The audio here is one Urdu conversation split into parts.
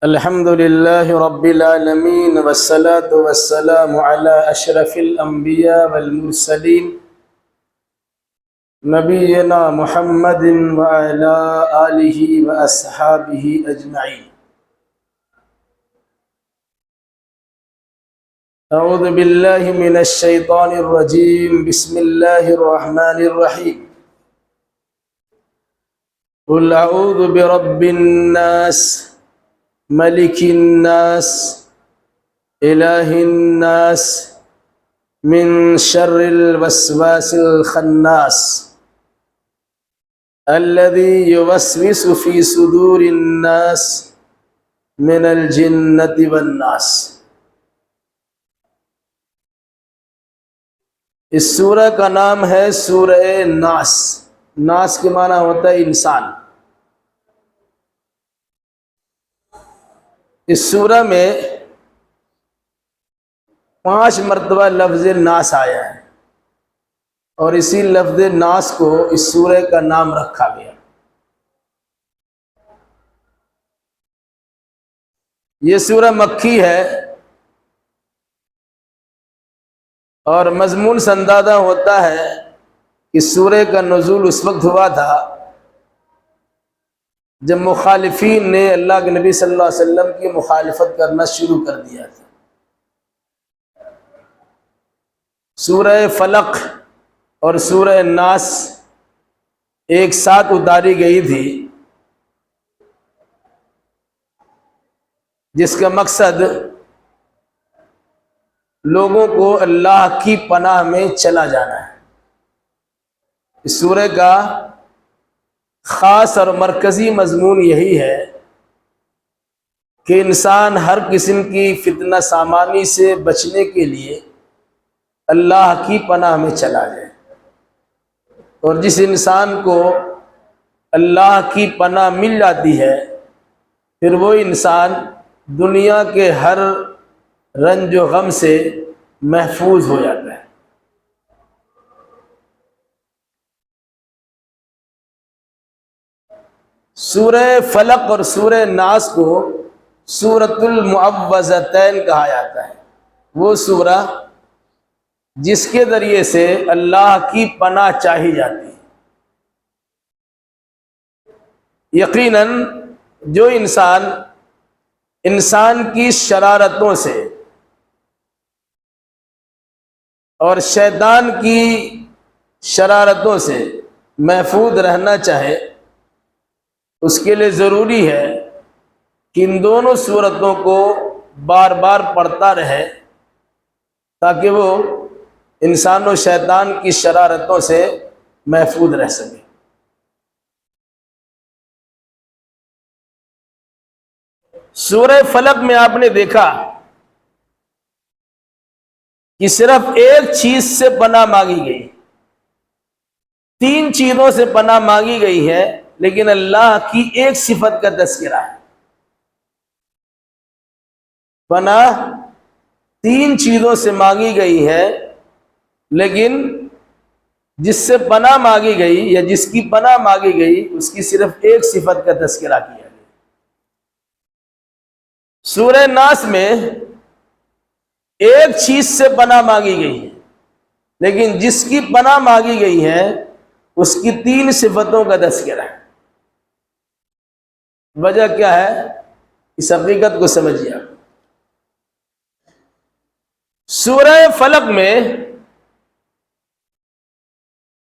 الحمد لله رب العالمين والصلاة والسلام على أشرف الأنبياء والمرسلين نبينا محمد وعلى آله وأصحابه أجمعين. أعوذ بالله من الشيطان الرجيم. بسم الله الرحمن الرحيم. قل أعوذ برب الناس ملك الناس إله الناس من شر الوسواس الخناس الذي يوسوس في صدور الناس من الجنة والناس. اس سورہ کا نام ہے سورہ ناس. ناس کے معنی ہوتا ہے انسان. اس سورہ میں 5 مرتبہ لفظ ناس آیا ہے اور اسی لفظ ناس کو اس سورہ کا نام رکھا گیا. یہ سورہ مکی ہے اور مضمون سے اندازہ ہوتا ہے کہ سورہ کا نزول اس وقت ہوا تھا جب مخالفین نے اللہ کے نبی صلی اللہ علیہ وسلم کی مخالفت کرنا شروع کر دیا تھا. سورہ فلق اور سورہ ناس ایک ساتھ اتاری گئی تھی جس کا مقصد لوگوں کو اللہ کی پناہ میں چلا جانا ہے. اس سورہ کا خاص اور مرکزی مضمون یہی ہے کہ انسان ہر قسم کی فتنہ سامانی سے بچنے کے لیے اللہ کی پناہ میں چلا جائے. اور جس انسان کو اللہ کی پناہ مل جاتی ہے پھر وہ انسان دنیا کے ہر رنج و غم سے محفوظ ہو جاتا ہے. سورہ فلق اور سورہ ناس کو سورۃ المعوذتین کہا جاتا ہے. وہ سورہ جس کے ذریعے سے اللہ کی پناہ چاہی جاتی ہے. یقیناً جو انسان کی شرارتوں سے اور شیطان کی شرارتوں سے محفوظ رہنا چاہے اس کے لیے ضروری ہے کہ ان دونوں سورتوں کو بار بار پڑھتا رہے تاکہ وہ انسان و شیطان کی شرارتوں سے محفوظ رہ سکے. سورہ فلق میں آپ نے دیکھا کہ صرف ایک چیز سے پناہ مانگی گئی. 3 چیزوں سے پناہ مانگی گئی ہے لیکن اللہ کی ایک صفت کا تذکرہ ہے. پناہ 3 چیزوں سے مانگی گئی ہے لیکن جس سے پناہ مانگی گئی یا جس کی پناہ مانگی گئی اس کی صرف ایک صفت کا تذکرہ کیا گیا. سورہ ناس میں ایک چیز سے پناہ مانگی گئی ہے لیکن جس کی پناہ مانگی گئی ہے اس کی 3 صفتوں کا تذکرہ ہے. وجہ کیا ہے؟ اس حقیقت کو سمجھیے. سورہ فلق میں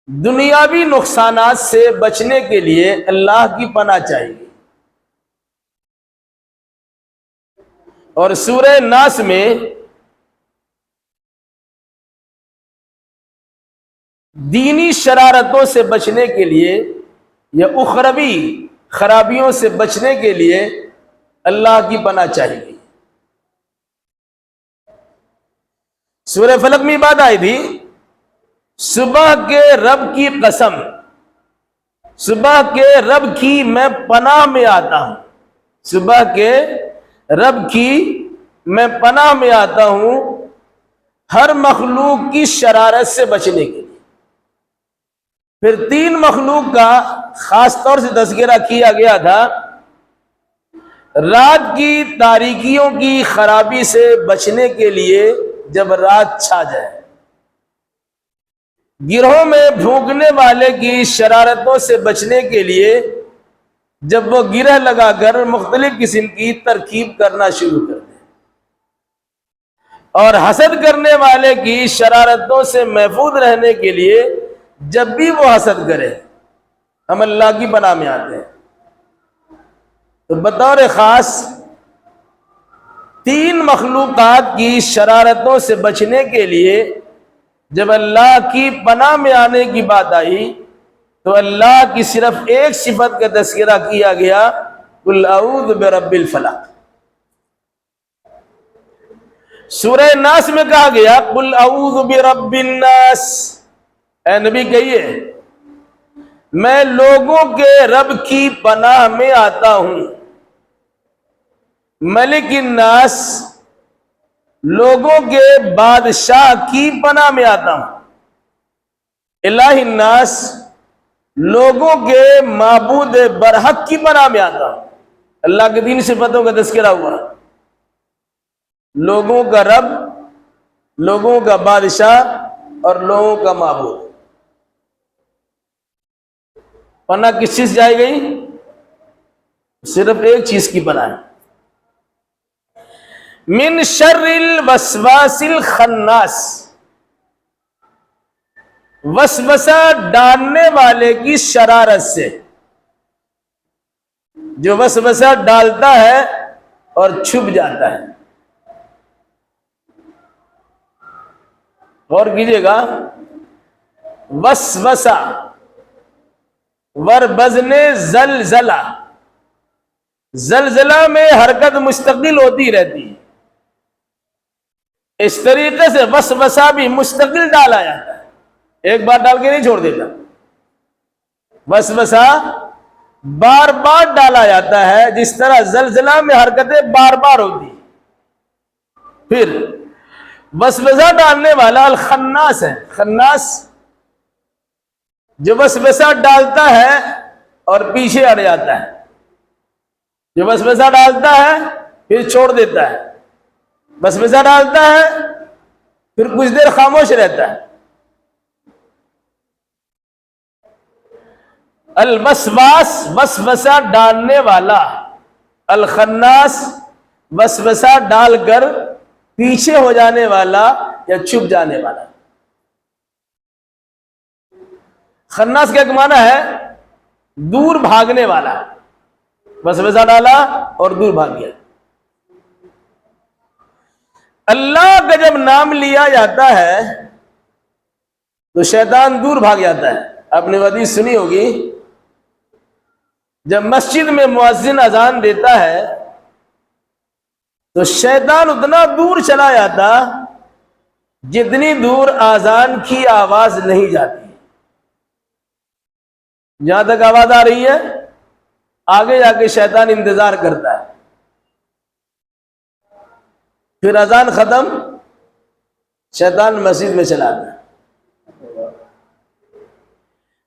دنیاوی نقصانات سے بچنے کے لیے اللہ کی پناہ چاہیے اور سورہ ناس میں دینی شرارتوں سے بچنے کے لیے یا اخروی خرابیوں سے بچنے کے لیے اللہ کی پناہ چاہیے. سورہ فلق میں بات آئی تھی صبح کے رب کی قسم، صبح کے رب کی میں پناہ میں آتا ہوں. صبح کے رب کی میں پناہ میں آتا ہوں ہر مخلوق کی شرارت سے بچنے کے لیے. پھر 3 مخلوق کا خاص طور سے تذکرہ کیا گیا تھا رات کی تاریکیوں کی خرابی سے بچنے کے لیے جب رات چھا جائے، گروہوں میں بھونکنے والے کی شرارتوں سے بچنے کے لیے جب وہ گرہ لگا کر مختلف قسم کی ترکیب کرنا شروع کر دیں، اور حسد کرنے والے کی شرارتوں سے محفوظ رہنے کے لیے جب بھی وہ حسد کرے ہم اللہ کی پناہ میں آتے ہیں۔ تو بطور خاص تین مخلوقات کی شرارتوں سے بچنے کے لیے جب اللہ کی پناہ میں آنے کی بات آئی تو اللہ کی صرف ایک صفت کا تذکرہ کیا گیا، قل اعوذ برب الفلق۔ سورہ ناس میں کہا گیا قل اعوذ برب الناس، اے نبی کہیے میں لوگوں کے رب کی پناہ میں آتا ہوں، ملک الناس لوگوں کے بادشاہ کی پناہ میں آتا ہوں، الہ الناس لوگوں کے معبود برحق کی پناہ میں آتا ہوں۔ اللہ کے تین صفتوں کا تذکرہ ہوا، لوگوں کا رب، لوگوں کا بادشاہ اور لوگوں کا معبود۔ پناہ کس چیز جائے گئی؟ صرف ایک چیز کی پناہ ہے، من شر الوسواس الخناس، وسوسہ ڈالنے والے کی شرارت سے، جو وسوسہ ڈالتا ہے اور چھپ جاتا ہے۔ غور کیجئے گا، وسوسہ وربزن زلزلہ، زلزلہ میں حرکت مستقل ہوتی رہتی ہے، اس طریقے سے وسوسہ بھی مستقل ڈالا جاتا ہے، ایک بار ڈال کے نہیں چھوڑ دیتا، وسوسہ بار بار ڈالا جاتا ہے، جس طرح زلزلہ میں حرکتیں بار بار ہوتی ہیں۔ پھر وسوسہ ڈالنے والا الخناس ہے، خناس جو وسوسہ ڈالتا ہے اور پیچھے ہٹ جاتا ہے، جو وسوسہ ڈالتا ہے پھر چھوڑ دیتا ہے، وسوسہ ڈالتا ہے پھر کچھ دیر خاموش رہتا ہے۔ الوسواس وسوسہ ڈالنے والا، الخناس وسوسہ ڈال کر پیچھے ہو جانے والا یا چھپ جانے والا۔ خناس کا ایک معنی ہے دور بھاگنے والا، وسوسہ ڈالا اور دور بھاگ گیا۔ اللہ کا جب نام لیا جاتا ہے تو شیطان دور بھاگ جاتا ہے۔ آپ نے حدیث سنی ہوگی، جب مسجد میں مؤذن اذان دیتا ہے تو شیطان اتنا دور چلا جاتا جتنی دور اذان کی آواز نہیں جاتی، جہاں تک آواز آ رہی ہے آگے جا کے شیطان انتظار کرتا ہے، پھر اذان ختم شیطان مسجد میں چلا آتا ہے،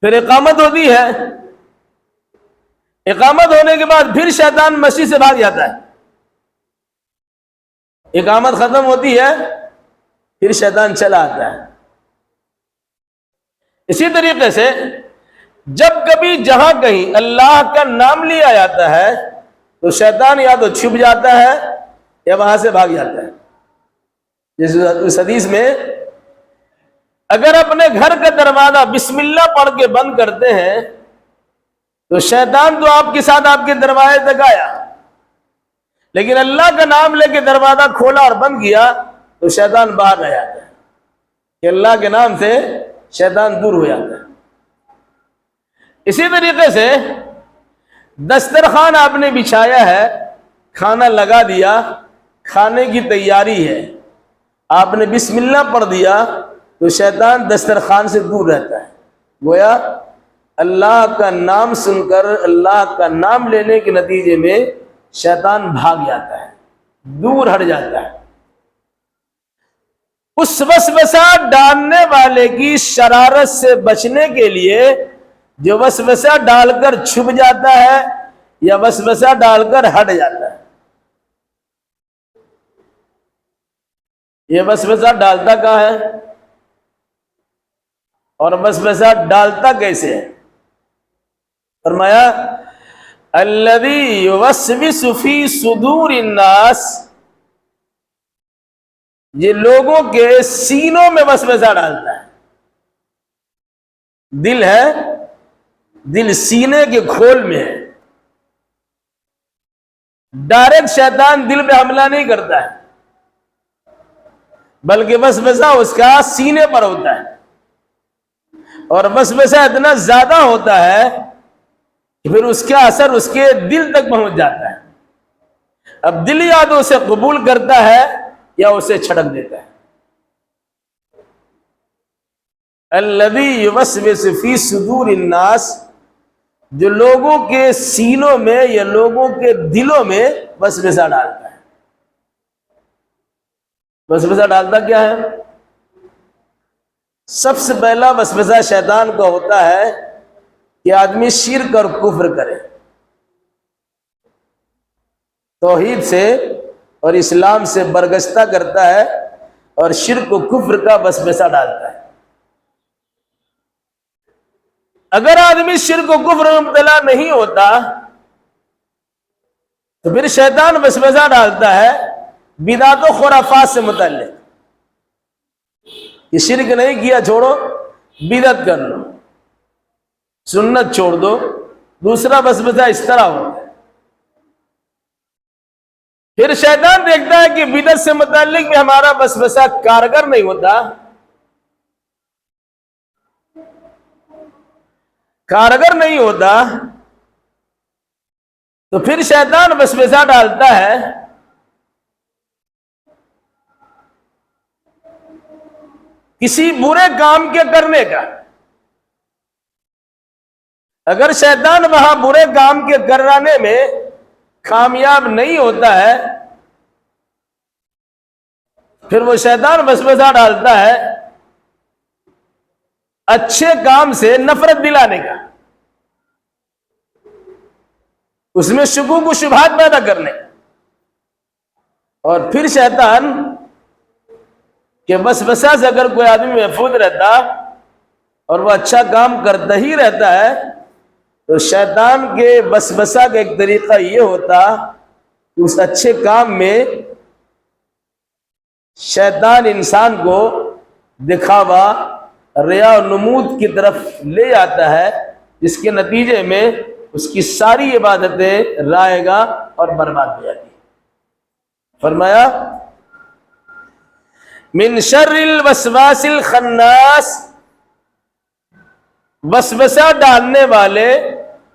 پھر اقامت ہوتی ہے، اقامت ہونے کے بعد پھر شیطان مسجد سے بھاگ جاتا ہے، اقامت ختم ہوتی ہے پھر شیطان چلا آتا ہے۔ اسی طریقے سے جب کبھی جہاں کہیں اللہ کا نام لیا جاتا ہے تو شیطان یا تو چھپ جاتا ہے یا وہاں سے بھاگ جاتا ہے۔ جیسے اس حدیث میں اگر اپنے گھر کا دروازہ بسم اللہ پڑھ کے بند کرتے ہیں تو شیطان تو آپ کے ساتھ آپ کے دروازے تک آیا، لیکن اللہ کا نام لے کے دروازہ کھولا اور بند کیا تو شیطان باہر رہ جاتا ہے، کہ اللہ کے نام سے شیطان دور ہو جاتا ہے۔ اسی طریقے سے دسترخوان آپ نے بچھایا ہے، کھانا لگا دیا، کھانے کی تیاری ہے، آپ نے بسم اللہ پڑھ دیا تو شیطان دسترخوان سے دور رہتا ہے، گویا اللہ کا نام سن کر اللہ کا نام لینے کے نتیجے میں شیطان بھاگ جاتا ہے، دور ہٹ جاتا ہے۔ اس وسوسہ ڈالنے والے کی شرارت سے بچنے کے لیے جو وسوسہ ڈال کر چھپ جاتا ہے یا وسوسہ ڈال کر ہٹ جاتا ہے؟ یہ وسوسہ ڈالتا کہاں ہے اور وسوسہ ڈالتا کیسے ہے؟ فرمایا الذی یوسوس فی صدور الناس، یہ لوگوں کے سینوں میں وسوسہ ڈالتا ہے۔ دل ہے، دل سینے کے کھول میں ہے، ڈائریکٹ شیطان دل پہ حملہ نہیں کرتا ہے، بلکہ وسوسہ اس کا سینے پر ہوتا ہے، اور وسوسہ اتنا زیادہ ہوتا ہے کہ پھر اس کا اثر اس کے دل تک پہنچ جاتا ہے۔ اب دل یا تو اسے قبول کرتا ہے یا اسے چھڑک دیتا ہے۔ الذی یوسوس فی صدور الناس، جو لوگوں کے سینوں میں یا لوگوں کے دلوں میں وسوسہ ڈالتا ہے۔ وسوسہ ڈالتا کیا ہے؟ سب سے پہلا وسوسہ شیطان کا ہوتا ہے کہ آدمی شرک اور کفر کرے، توحید سے اور اسلام سے برگشتہ کرتا ہے اور شرک و کفر کا وسوسہ ڈالتا ہے۔ اگر آدمی شرک و کفر میں مبتلا نہیں ہوتا تو پھر شیطان وسوسہ ڈالتا ہے بدعت و خرافات سے متعلق، یہ شرک نہیں کیا چھوڑو، بدعت کر لو، سنت چھوڑ دو۔ دوسرا وسوسہ اس طرح ہوتا ہے۔ پھر شیطان دیکھتا ہے کہ بدعت سے متعلق بھی ہمارا وسوسہ کارگر نہیں ہوتا، کارگر نہیں ہوتا، تو پھر شیطان وسوسہ ڈالتا ہے کسی برے کام کے کرنے کا۔ اگر شیطان وہاں برے کام کے کرانے میں کامیاب نہیں ہوتا ہے پھر وہ شیطان وسوسہ ڈالتا ہے اچھے کام سے نفرت دلانے کا، اس میں شکوک و شبہات پیدا کرنے کا۔ اور پھر شیطان کہ وسوسہ سے اگر کوئی آدمی محفوظ رہتا اور وہ اچھا کام کرتا ہی رہتا ہے تو شیطان کے وسوسہ کا ایک طریقہ یہ ہوتا کہ اس اچھے کام میں شیطان انسان کو دکھاوا، ریا و نمود کی طرف لے جاتا ہے، جس کے نتیجے میں اس کی ساری عبادتیں رائے گا اور برباد ہو جاتی ہیں۔ فرمایا من شر الوسواس الخناس، وسوسہ ڈالنے والے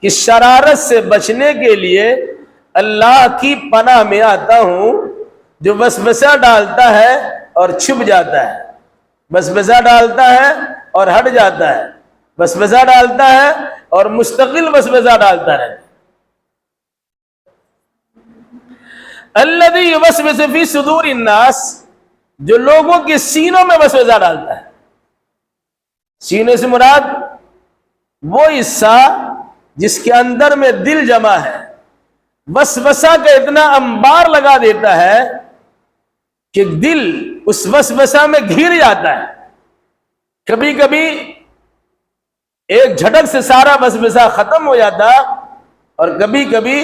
کی شرارت سے بچنے کے لیے اللہ کی پناہ میں آتا ہوں، جو وسوسہ ڈالتا ہے اور چھپ جاتا ہے، وسوسہ ڈالتا ہے اور ہٹ جاتا ہے، وسوسہ ڈالتا ہے اور مستقل وسوسہ ڈالتا رہتا ہے۔ الذی یوسوس فی صدور الناس، جو لوگوں کے سینوں میں وسوسہ ڈالتا ہے۔ سینے سے مراد وہ حصہ جس کے اندر میں دل جمع ہے، وسوسہ کا اتنا انبار لگا دیتا ہے کہ دل اس وسوسہ میں گھر جاتا ہے۔ کبھی کبھی ایک جھٹک سے سارا وسوسہ ختم ہو جاتا، اور کبھی کبھی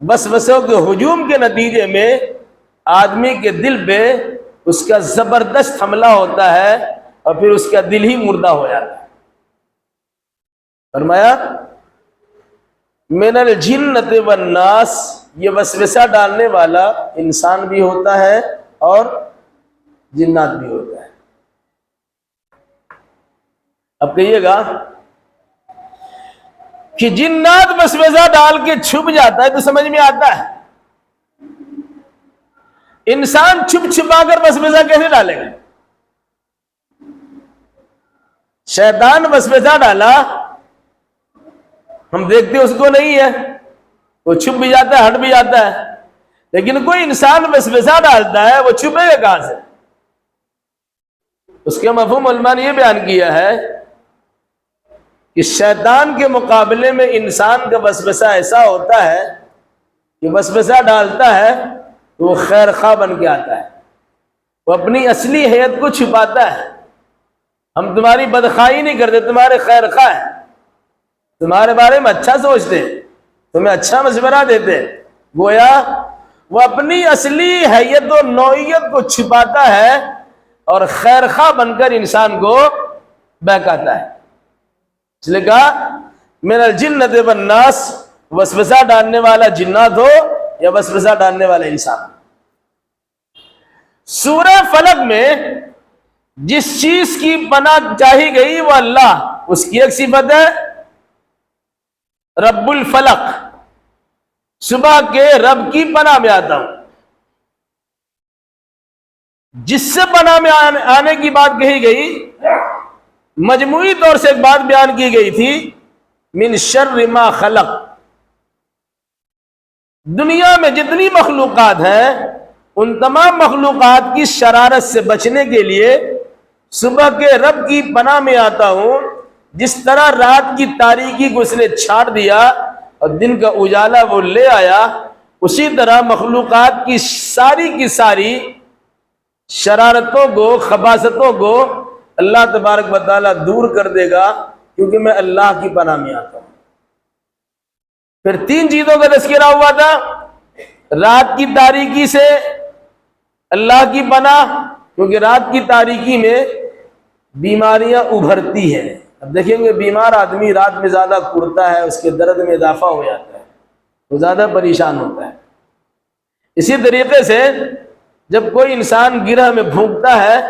وسوسوں کے ہجوم کے نتیجے میں آدمی کے دل پہ اس کا زبردست حملہ ہوتا ہے اور پھر اس کا دل ہی مردہ ہو جاتا ہے۔ فرمایا من الجنۃ والناس، یہ وسوسہ ڈالنے والا انسان بھی ہوتا ہے اور جنات بھی ہوتا ہے۔ اب کہیے گا کہ جنات وسوسہ ڈال کے چھپ جاتا ہے تو سمجھ میں آتا ہے، انسان چھپ چھپا کر وسوسہ کیسے ڈالے گا؟ شیطان وسوسہ ڈالا، ہم دیکھتے اس کو نہیں ہے، وہ چھپ بھی جاتا ہے، ہٹ بھی جاتا ہے، لیکن کوئی انسان وسوسہ ڈالتا ہے، وہ چھپے گا کہاں سے؟ اس کے مفہوم علماء نے یہ بیان کیا ہے کہ شیطان کے مقابلے میں انسان کا وسوسہ ایسا ہوتا ہے کہ وسوسہ ڈالتا ہے تو وہ خیر خواہ بن کے آتا ہے، وہ اپنی اصلی حیت کو چھپاتا ہے۔ ہم تمہاری بدخواہی نہیں کرتے، تمہارے خیر خواہ ہیں، تمہارے بارے میں اچھا سوچتے ہیں، تمہیں اچھا مشورہ دیتے ہیں۔ گویا وہ اپنی اصلی حیت و نوعیت کو چھپاتا ہے اور خیر خواہ بن کر انسان کو بہکاتا ہے۔ اس لیے کہا من الجنۃ والناس، وسوسہ ڈالنے والا جنات ہو یا وسوسہ ڈالنے والا انسان۔ سورہ فلق میں جس چیز کی پناہ چاہی گئی وہ اللہ، اس کی ایک صفت ہے رب الفلق، صبح کے رب کی پناہ میں آتا ہوں۔ جس سے پناہ میں آنے کی بات کہی گئی، مجموعی طور سے ایک بات بیان کی گئی تھی، من شر ما خلق، دنیا میں جتنی مخلوقات ہیں ان تمام مخلوقات کی شرارت سے بچنے کے لیے صبح کے رب کی پناہ میں آتا ہوں۔ جس طرح رات کی تاریکی کو اس نے چھاڑ دیا اور دن کا اجالا وہ لے آیا، اسی طرح مخلوقات کی ساری شرارتوں کو، خباثتوں کو اللہ تبارک و تعالیٰ دور کر دے گا، کیونکہ میں اللہ کی پناہ میں آتا ہوں۔ پھر 3 چیزوں کا تذکرہ ہوا تھا، رات کی تاریکی سے اللہ کی پناہ، کیونکہ رات کی تاریکی میں بیماریاں ابھرتی ہیں۔ اب دیکھیں گے بیمار آدمی رات میں زیادہ کرتا ہے، اس کے درد میں اضافہ ہو جاتا ہے، وہ زیادہ پریشان ہوتا ہے۔ اسی طریقے سے جب کوئی انسان گرہ میں بھونکتا ہے،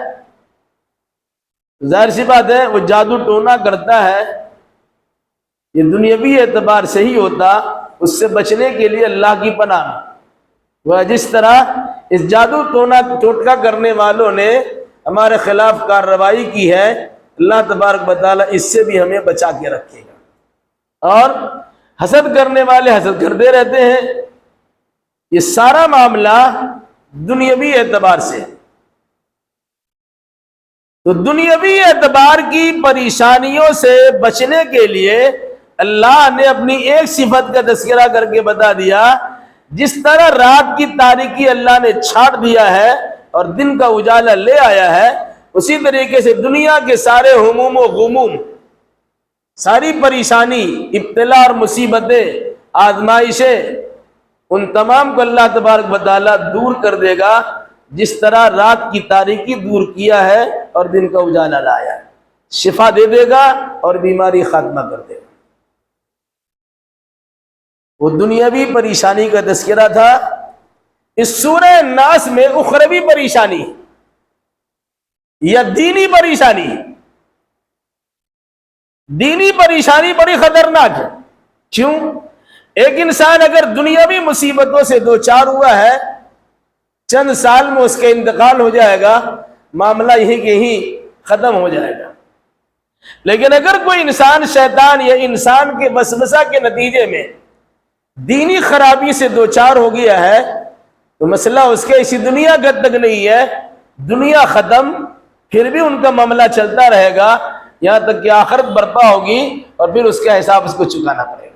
ظاہر سی بات ہے وہ جادو ٹونا کرتا ہے، یہ دنیاوی اعتبار سے ہی ہوتا، اس سے بچنے کے لیے اللہ کی پناہ میں۔ وہ جس طرح اس جادو ٹونا ٹوٹکا کرنے والوں نے ہمارے خلاف کارروائی کی ہے، اللہ تبارک و تعالیٰ اس سے بھی ہمیں بچا کے رکھے گا۔ اور حسد کرنے والے حسد کرتے رہتے ہیں، یہ سارا معاملہ دنیاوی اعتبار سے۔ تو دنیاوی اعتبار کی پریشانیوں سے بچنے کے لیے اللہ نے اپنی ایک صفت کا تذکرہ کر کے بتا دیا، جس طرح رات کی تاریکی اللہ نے چھاڑ دیا ہے اور دن کا اجالا لے آیا ہے، اسی طریقے سے دنیا کے سارے ہموم و غموم، ساری پریشانی، ابتلا اور مصیبتیں، آزمائشیں، ان تمام کو اللہ تبارک و تعالیٰ دور کر دے گا، جس طرح رات کی تاریکی دور کیا ہے اور دن کا اجالا لایا ہے، شفا دے دے گا اور بیماری خاتمہ کر دے گا۔ وہ دنیاوی پریشانی کا تذکرہ تھا۔ اس سورہ ناس میں اخروی پریشانی یا دینی پریشانی، دینی پریشانی بڑی خطرناک ہے۔ کیوں؟ ایک انسان اگر دنیاوی مصیبتوں سے دوچار ہوا ہے، چند سال میں اس کا انتقال ہو جائے گا، معاملہ یہی کہ یہی ختم ہو جائے گا۔ لیکن اگر کوئی انسان شیطان یا انسان کے وسوسہ کے نتیجے میں دینی خرابی سے دوچار ہو گیا ہے، تو مسئلہ اس کے اسی دنیا کا تک نہیں ہے، دنیا ختم، پھر بھی ان کا معاملہ چلتا رہے گا یہاں تک کہ آخرت برپا ہوگی اور پھر اس کا حساب اس کو چکانا پڑے گا۔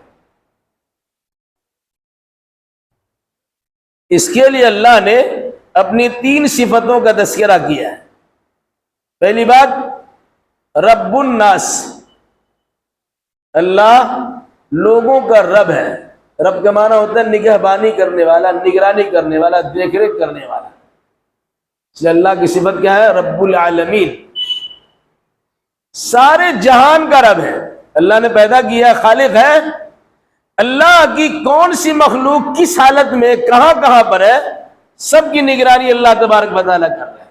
اس کے لیے اللہ نے اپنی 3 صفتوں کا تذکرہ کیا ہے۔ پہلی بات رب الناس، اللہ لوگوں کا رب ہے۔ رب کا معنی ہوتا ہے نگہبانی کرنے والا، نگرانی کرنے والا، دیکھ ریکھ کرنے والا۔ اس لیے اللہ کی صفت کیا ہے؟ رب العالمین، سارے جہان کا رب ہے۔ اللہ نے پیدا کیا، خالق ہے۔ اللہ کی کون سی مخلوق کس حالت میں کہاں کہاں پر ہے، سب کی نگرانی اللہ تبارک و تعالیٰ کر رہا ہے۔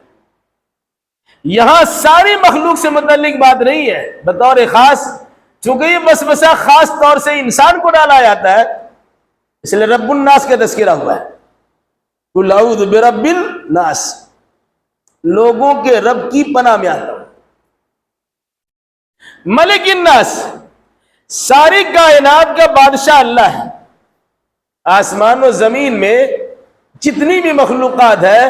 یہاں ساری مخلوق سے متعلق بات نہیں ہے بطور خاص، چونکہ یہ وسوسہ خاص طور سے انسان کو ڈالا جاتا ہے، اس لیے رب الناس کا تذکرہ ہوا ہے۔ قل اعوذ برب الناس، لوگوں کے رب کی پناہ میں آتا ہوں۔ ملک الناس، ساری کائنات کا بادشاہ اللہ ہے۔ آسمان و زمین میں جتنی بھی مخلوقات ہے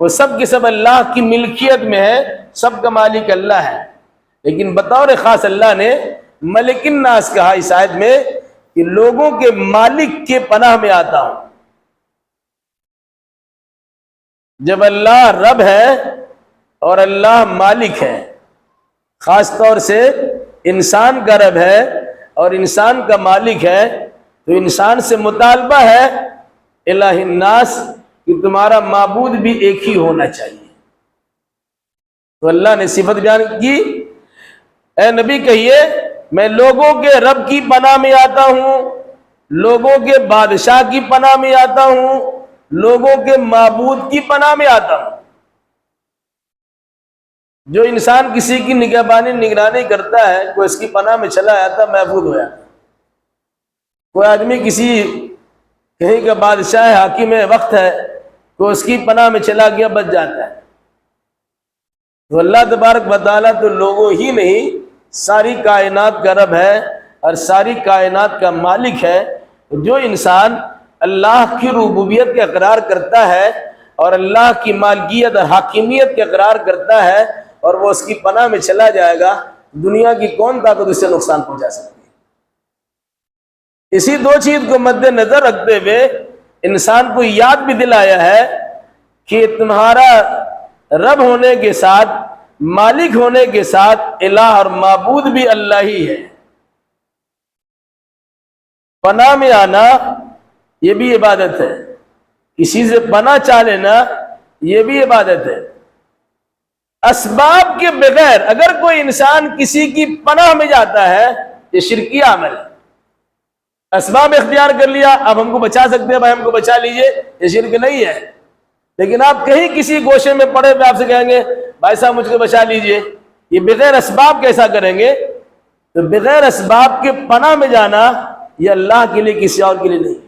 وہ سب کی سب اللہ کی ملکیت میں ہے، سب کا مالک اللہ ہے۔ لیکن بطور خاص اللہ نے ملک الناس کہا اس آیت میں کہ لوگوں کے مالک کے پناہ میں آتا ہوں۔ جب اللہ رب ہے اور اللہ مالک ہے، خاص طور سے انسان کا رب ہے اور انسان کا مالک ہے، تو انسان سے مطالبہ ہے الہ الناس کہ تمہارا معبود بھی ایک ہی ہونا چاہیے۔ تو اللہ نے صفت بیان کی، اے نبی کہیے میں لوگوں کے رب کی پناہ میں آتا ہوں، لوگوں کے بادشاہ کی پناہ میں آتا ہوں، لوگوں کے معبود کی پناہ میں آتا ہوں۔ جو انسان کسی کی نگرانی کرتا ہے، کوئی اس کی پناہ میں چلا آتا محفوظ ہو جاتا۔ کوئی آدمی کسی کہیں کا بادشاہ ہے، حاکم ہے، وقت ہے، کوئی اس کی پناہ میں چلا گیا بچ جاتا ہے۔ تو اللہ تبارک و تعالیٰ تو لوگوں ہی نہیں ساری کائنات کا رب ہے اور ساری کائنات کا مالک ہے۔ جو انسان اللہ کی ربوبیت کا اقرار کرتا ہے اور اللہ کی مالکیت اور حاکمیت کا اقرار کرتا ہے اور وہ اس کی پناہ میں چلا جائے گا، دنیا کی کون طاقت اسے نقصان پہنچا سکتی ہے؟ اسی دو چیز کو مد نظر رکھتے ہوئے انسان کو یاد بھی دلایا ہے کہ تمہارا رب ہونے کے ساتھ، مالک ہونے کے ساتھ، الہ اور معبود بھی اللہ ہی ہے۔ پناہ میں آنا یہ بھی عبادت ہے، کسی سے پناہ چاہ لینا یہ بھی عبادت ہے۔ اسباب کے بغیر اگر کوئی انسان کسی کی پناہ میں جاتا ہے یہ شرکی عمل ہے۔ اسباب اختیار کر لیا، اب ہم کو بچا سکتے ہیں، بھائی ہم کو بچا لیجئے، یہ شرک نہیں ہے۔ لیکن آپ کہیں کسی گوشے میں پڑے ہوئے آپ سے کہیں گے بھائی صاحب مجھ کو بچا لیجئے، یہ بغیر اسباب کیسا کریں گے؟ تو بغیر اسباب کے پناہ میں جانا یہ اللہ کے لیے کسی اور کے لیے نہیں۔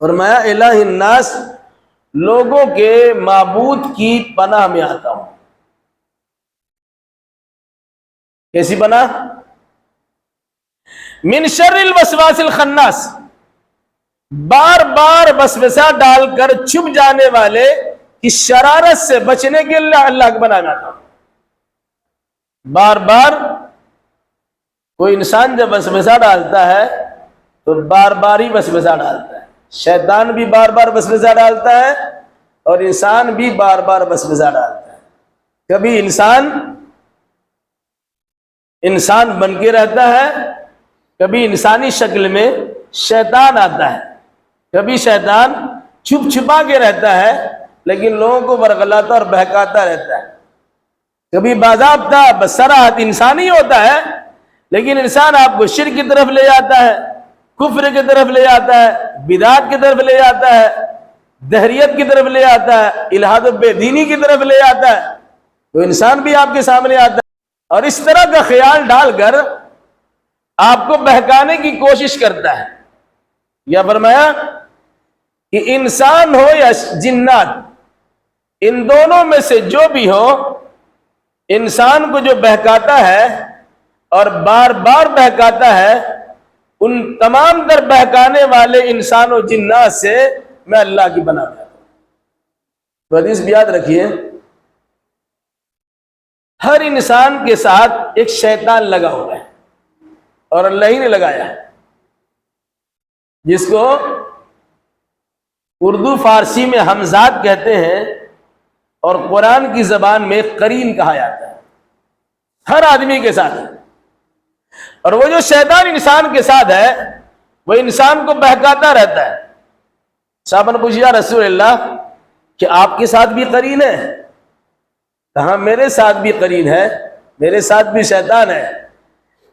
فرمایا الہ الناس، لوگوں کے معبود کی پناہ میں آتا ہوں۔ کیسی پناہ؟ من شر الوسواس الخناس، بار بار وسوسہ ڈال کر چھپ جانے والے کی شرارت سے بچنے کے لیے اللہ کے پناہ میں آتا ہوں۔ بار بار کوئی انسان جب وسوسہ ڈالتا ہے تو بار بار ہی وسوسہ ڈالتا ہے۔ شیطان بھی بار بار وسوسہ ڈالتا ہے اور انسان بھی بار بار وسوسہ ڈالتا ہے۔ کبھی انسان بن کے رہتا ہے، کبھی انسانی شکل میں شیطان آتا ہے، کبھی شیطان چھپ چھپا کے رہتا ہے لیکن لوگوں کو ورغلاتا اور بہکاتا رہتا ہے۔ کبھی باضابطہ بصراحت انسانی ہوتا ہے لیکن انسان آپ کو شرک کی طرف لے جاتا ہے، کفر کی طرف لے جاتا ہے، بدعت کی طرف لے جاتا ہے، دہریت کی طرف لے جاتا ہے، الحاد و بے دینی کی طرف لے جاتا ہے۔ تو انسان بھی آپ کے سامنے آتا ہے اور اس طرح کا خیال ڈال کر آپ کو بہکانے کی کوشش کرتا ہے۔ یا فرمایا کہ انسان ہو یا جنات، ان دونوں میں سے جو بھی ہو، انسان کو جو بہکاتا ہے اور بار بار بہکاتا ہے، ان تمام تر بہکانے والے انسان و جنات سے میں اللہ کی پناہ میں آتا ہوں۔ تو حدیث بھی یاد رکھیے، ہر انسان کے ساتھ ایک شیطان لگا ہوا ہے اور اللہ ہی نے لگایا ہے، جس کو اردو فارسی میں ہمزاد کہتے ہیں اور قرآن کی زبان میں قرین کہا جاتا ہے۔ ہر آدمی کے ساتھ ہے، اور وہ جو شیطان انسان کے ساتھ ہے وہ انسان کو بہکاتا رہتا ہے۔ صحابہ نے پوچھا یا رسول اللہ کہ آپ کے ساتھ بھی قرین ہے؟ کہا میرے ساتھ بھی قرین ہے، میرے ساتھ بھی شیطان ہے،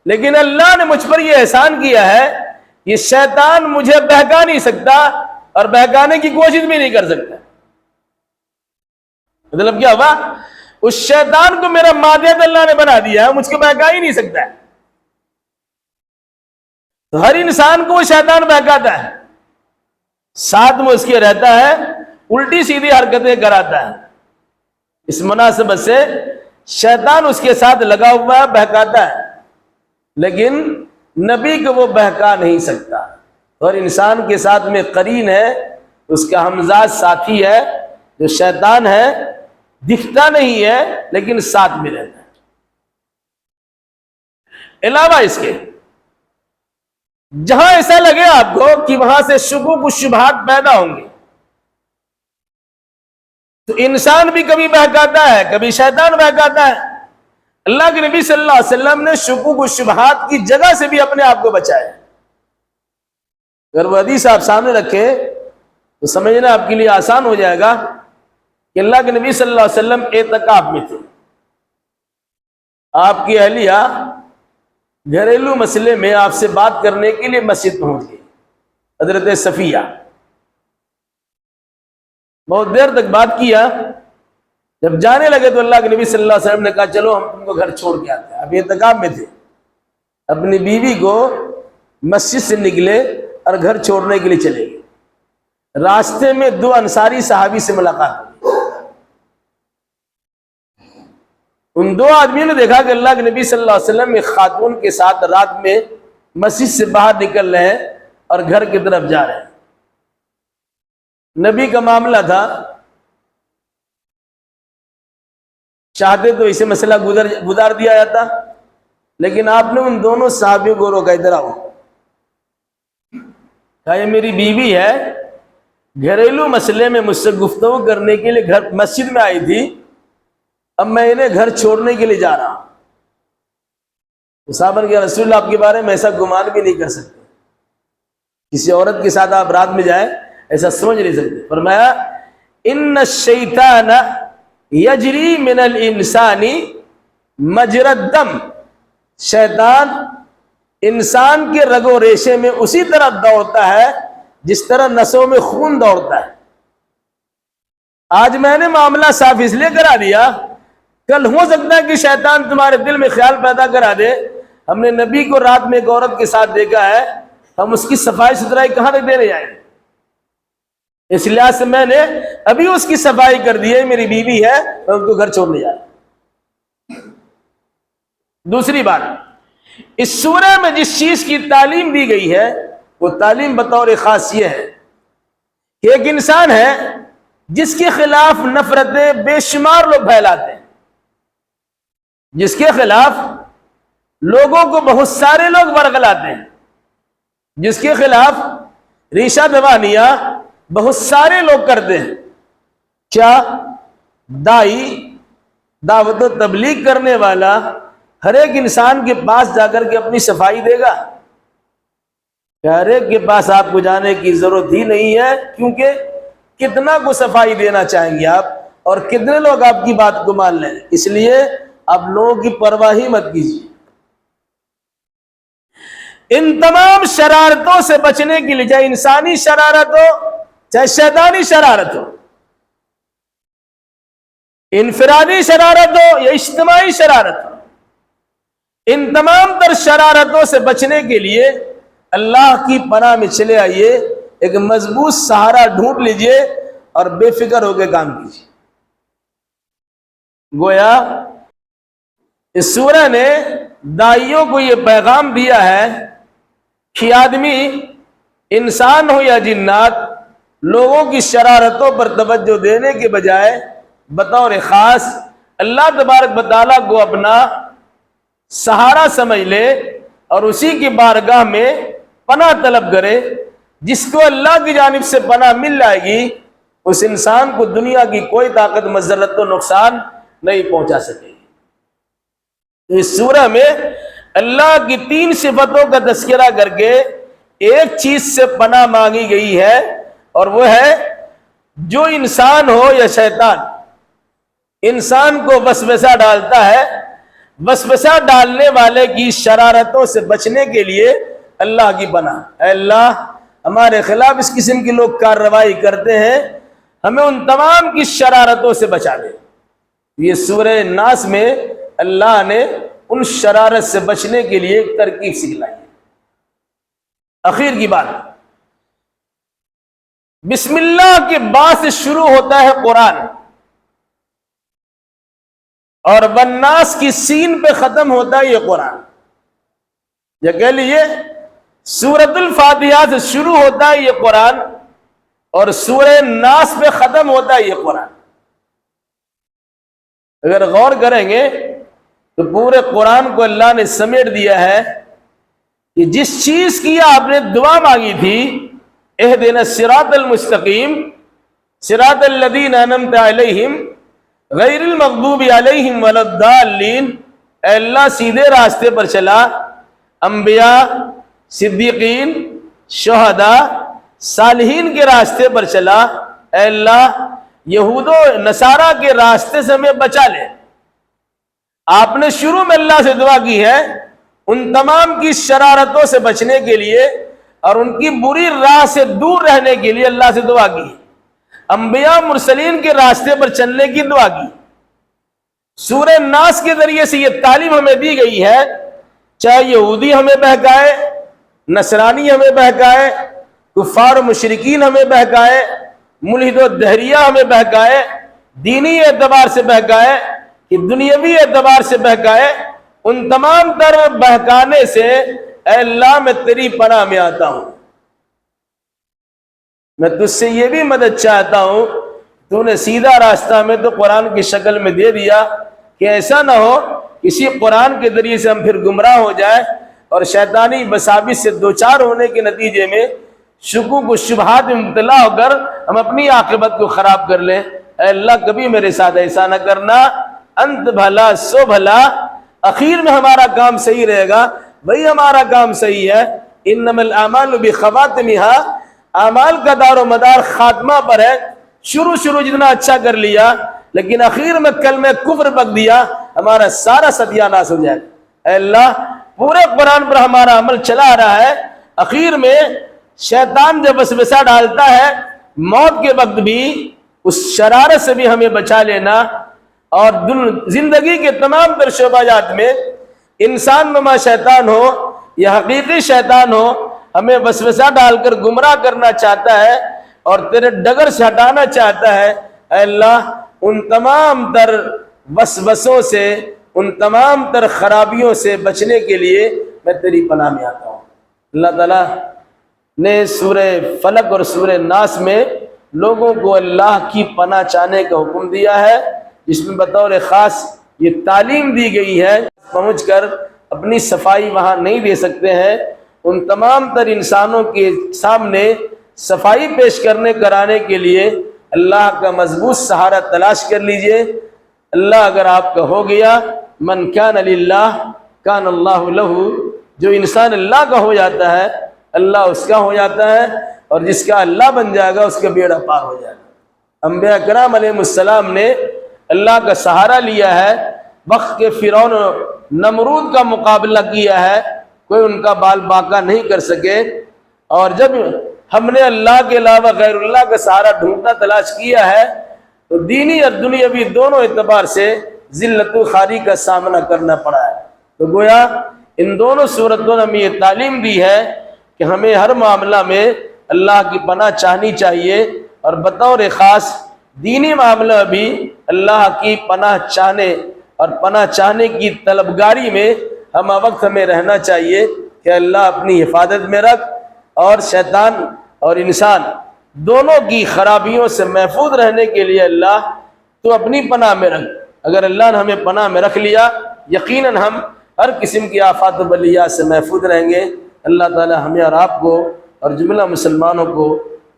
لیکن اللہ نے مجھ پر یہ احسان کیا ہے یہ شیطان مجھے بہکا نہیں سکتا اور بہکانے کی کوشش بھی نہیں کر سکتا۔ مطلب کیا ہوا؟ اس شیطان کو میرا مادیت اللہ نے بنا دیا ہے، مجھ کو بہکا ہی نہیں سکتا ہے۔ تو ہر انسان کو وہ شیطان بہکاتا ہے، ساتھ میں اس کے رہتا ہے، الٹی سیدھی حرکتیں کراتا ہے۔ اس مناسبت سے شیطان اس کے ساتھ لگا ہوا ہے، بہکاتا ہے، لیکن نبی کو وہ بہکا نہیں سکتا۔ اور انسان کے ساتھ میں قرین ہے، اس کا ہمزاد ساتھی ہے جو شیطان ہے، دکھتا نہیں ہے لیکن ساتھ میں رہتا ہے۔ علاوہ اس کے جہاں ایسا لگے آپ کو کہ وہاں سے شکوک و شبہات پیدا ہوں گے، تو انسان بھی کبھی بہکاتا ہے، کبھی شیطان بہکاتا ہے۔ اللہ کے نبی صلی اللہ علیہ وسلم نے شکوک و شبہات کی جگہ سے بھی اپنے آپ کو بچایا۔ اگر وہ حدیث آپ سامنے رکھیں تو سمجھنا آپ کے لیے آسان ہو جائے گا کہ اللہ کے نبی صلی اللہ علیہ وسلم اعتکاف میں تھے، آپ کی اہلیہ گھریلو مسئلے میں آپ سے بات کرنے کے لیے مسجد پہنچ گئی، حضرت صفیہ بہت دیر تک بات کیا، جب جانے لگے تو اللہ کے نبی صلی اللہ علیہ وسلم نے کہا چلو ہم تم کو گھر چھوڑ کے آتے ہیں۔ اب اعتکاف میں تھے، اپنی بیوی کو مسجد سے نکلے اور گھر چھوڑنے کے لیے چلے گئے۔ راستے میں دو انصاری صحابی سے ملاقات ہوئی، ان دو آدمیوں نے دیکھا کہ اللہ کے نبی صلی اللہ علیہ وسلم ایک خاتون کے ساتھ رات میں مسجد سے باہر نکل رہے ہیں اور گھر کی طرف جا رہے ہیں۔ نبی کا معاملہ تھا، چاہتے تو اسے مسئلہ گزار دیا جاتا، لیکن آپ نے ان دونوں صحابیوں کو روکا، ادھر آؤ، کہا یہ میری بیوی ہے، گھریلو مسئلے میں مجھ سے گفتگو کرنے کے لیے گھر مسجد میں آئی تھی، اب میں انہیں گھر چھوڑنے کے لیے جا رہا ہوں۔ تو صحابہ نے کہا رسول اللہ آپ کے بارے میں ایسا گمان بھی نہیں کر سکتے، کسی عورت کے ساتھ آپ رات میں جائیں ایسا سمجھ نہیں سکتے۔ فرمایا ان الشیطان یجری من الانسان مجری الدم، شیطان انسان کے رگ و ریشے میں اسی طرح دوڑتا ہے جس طرح نسوں میں خون دوڑتا ہے۔ آج میں نے معاملہ صاف اس لیے کرا دیا، کل ہو سکتا ہے کہ شیطان تمہارے دل میں خیال پیدا کرا دے ہم نے نبی کو رات میں ایک عورت کے ساتھ دیکھا ہے، ہم اس کی صفائی ستھرائی کہاں تک دینے جائیں گے؟ اس لحاظ سے میں نے ابھی اس کی صفائی کر دی ہے، میری بیوی ہے، میں ان کو گھر چھوڑنے جا رہا ہوں۔ دوسری بات، اس سورہ میں جس چیز کی تعلیم دی گئی ہے وہ تعلیم بطور خاص یہ ہے کہ ایک انسان ہے جس کے خلاف نفرتیں بے شمار لوگ پھیلاتے ہیں، جس کے خلاف لوگوں کو بہت سارے لوگ ورگلاتے ہیں، جس کے خلاف ریشہ دوانیاں بہت سارے لوگ کرتے ہیں۔ کیا دائی، دعوت و تبلیغ کرنے والا ہر ایک انسان کے پاس جا کر کے اپنی صفائی دے گا؟ ہر ایک کے پاس آپ کو جانے کی ضرورت ہی نہیں ہے، کیونکہ کتنا کو صفائی دینا چاہیں گے آپ، اور کتنے لوگ آپ کی بات کو مان لیں؟ اس لیے آپ لوگوں کی پرواہ ہی مت کیجیے۔ ان تمام شرارتوں سے بچنے کے لیے، چاہے انسانی شرارت ہو چاہے شیطانی شرارت ہو، انفرادی شرارت ہو یا اجتماعی شرارت ہو، ان تمام تر شرارتوں سے بچنے کے لیے اللہ کی پناہ میں چلے آئیے، ایک مضبوط سہارا ڈھونڈ لیجئے اور بے فکر ہو کے کام کیجیے۔ گویا اس سورہ نے داعیوں کو یہ پیغام دیا ہے کہ آدمی، انسان ہو یا جنات، لوگوں کی شرارتوں پر توجہ دینے کے بجائے بطور خاص اللہ تبارک و تعالیٰ کو اپنا سہارا سمجھ لے اور اسی کی بارگاہ میں پناہ طلب کرے۔ جس کو اللہ کی جانب سے پناہ مل جائے گی، اس انسان کو دنیا کی کوئی طاقت مضرت و نقصان نہیں پہنچا سکے گی۔ اس سورہ میں اللہ کی 3 صفتوں کا تذکرہ کر کے ایک چیز سے پناہ مانگی گئی ہے، اور وہ ہے جو انسان ہو یا شیطان، انسان کو وسوسہ ڈالتا ہے، وسوسہ ڈالنے والے کی شرارتوں سے بچنے کے لیے اللہ کی پناہ۔ اے اللہ، ہمارے خلاف اس قسم کے لوگ کارروائی کرتے ہیں، ہمیں ان تمام کی شرارتوں سے بچا دے۔ یہ سورہ ناس میں اللہ نے ان شرارت سے بچنے کے لیے ایک ترکیب سکھلائی ہے۔ اخیر کی بات، بسم اللہ کے بعد سے شروع ہوتا ہے قرآن، اور والناس کی سین پہ ختم ہوتا ہے یہ قرآن۔ یہ کہہ لیجیے سورۃ الفاتحہ سے شروع ہوتا ہے یہ قرآن، اور سورہ ناس پہ ختم ہوتا ہے یہ قرآن۔ اگر غور کریں گے تو پورے قرآن کو اللہ نے سمیٹ دیا ہے کہ جس چیز کی آپ نے دعا مانگی تھی، اہدنا الصراط المستقیم صراط الذین انعمت علیہم غیر المغضوب علیہم ولا الضالین، اے اللہ سیدھے راستے پر چلا، انبیاء، صدیقین، شہداء، صالحین کے راستے پر چلا، اے اللہ یہود و نصارہ کے راستے سے ہمیں بچا لے۔ آپ نے شروع میں اللہ سے دعا کی ہے ان تمام کی شرارتوں سے بچنے کے لیے اور ان کی بری راہ سے دور رہنے کے لیے اللہ سے دعا کی، انبیاء مرسلین کے راستے پر چلنے کی دعا کی۔ سورہ ناس کے ذریعے سے یہ تعلیم ہمیں دی گئی ہے، چاہے یہودی ہمیں بہکائے، نصرانی ہمیں بہکائے، کفار و مشرکین ہمیں بہکائے، ملحد و دہریہ ہمیں بہکائے، دینی اعتبار سے بہکائے کہ دنیاوی اعتبار سے بہکائے، ان تمام تر بہکانے سے اے اللہ میں تیری پناہ میں آتا ہوں۔ میں تجھ سے یہ بھی مدد چاہتا ہوں، تو نے سیدھا راستہ میں تو قرآن کی شکل میں دے دیا کہ ایسا نہ ہو کسی قرآن کے ذریعے سے ہم پھر گمراہ ہو جائے اور شیطانی بساوس سے دوچار ہونے کے نتیجے میں شکوک و شبہات میں مبتلا ہو کر ہم اپنی عاقبت کو خراب کر لیں۔ اے اللہ کبھی میرے ساتھ ایسا نہ کرنا، انت بھلا سو بھلا، اخیر میں ہمارا کام صحیح رہے گا، بھئی ہمارا کام صحیح ہے۔ انما الاعمال بخواتمها، اعمال کا دار و مدار خاتمہ پر ہے۔ شروع جتنا اچھا کر لیا لیکن اخیر میں کلمہ کفر بک دیا، ہمارا سارا ستیہ ناش ہو جائے۔ اے اللہ پورے قرآن پر ہمارا عمل چلا آ رہا ہے، اخیر میں شیطان جب وسوسہ ڈالتا ہے موت کے وقت بھی اس شرارت سے بھی ہمیں بچا لینا، اور زندگی کے تمام تر شعبات میں انسان نما شیطان ہو یا حقیقی شیطان ہو ہمیں وسوسہ ڈال کر گمراہ کرنا چاہتا ہے اور تیرے ڈگر سے ہٹانا چاہتا ہے۔ اے اللہ ان تمام تر وسوسوں سے، ان تمام تر خرابیوں سے بچنے کے لیے میں تیری پناہ میں آتا ہوں۔ اللہ تعالیٰ نے سورہ فلق اور سورہ ناس میں لوگوں کو اللہ کی پناہ چاہنے کا حکم دیا ہے، جس میں بطور خاص یہ تعلیم دی گئی ہے، پہنچ کر اپنی صفائی وہاں نہیں دے سکتے ہیں، ان تمام تر انسانوں کے سامنے صفائی پیش کرانے کے لیے اللہ کا مضبوط سہارا تلاش کر لیجئے۔ اللہ اگر آپ کا ہو گیا، من کان للہ کان اللہ لہ، جو انسان اللہ کا ہو جاتا ہے اللہ اس کا ہو جاتا ہے، اور جس کا اللہ بن جائے گا اس کا بیڑا پار ہو جائے گا۔ انبیاء کرام علیہ السلام نے اللہ کا سہارا لیا ہے، وقت کے فرعون و نمرود کا مقابلہ کیا ہے، کوئی ان کا بال باقا نہیں کر سکے، اور جب ہم نے اللہ کے علاوہ غیر اللہ کا سہارا ڈھونڈنا تلاش کیا ہے تو دینی اور دنیاوی دونوں اعتبار سے ذلت و خواری کا سامنا کرنا پڑا ہے۔ تو گویا ان دونوں صورتوں نے ہمیں یہ تعلیم دی ہے کہ ہمیں ہر معاملہ میں اللہ کی پناہ چاہنی چاہیے، اور بطور خاص دینی معاملہ بھی اللہ کی پناہ چاہنے اور پناہ چاہنے کی طلبگاری میں ہم وقت ہمیں رہنا چاہیے کہ اللہ اپنی حفاظت میں رکھ، اور شیطان اور انسان دونوں کی خرابیوں سے محفوظ رہنے کے لیے اللہ تو اپنی پناہ میں رکھ۔ اگر اللہ نے ہمیں پناہ میں رکھ لیا یقیناً ہم ہر قسم کی آفات و بلیات سے محفوظ رہیں گے۔ اللہ تعالی ہمیں اور آپ کو اور جملہ مسلمانوں کو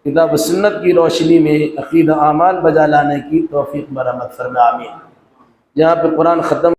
کتاب و سنت کی روشنی میں عقیدہ اعمال بجا لانے کی توفیق مرحمت فرمائے، آمین۔ جہاں پہ قرآن ختم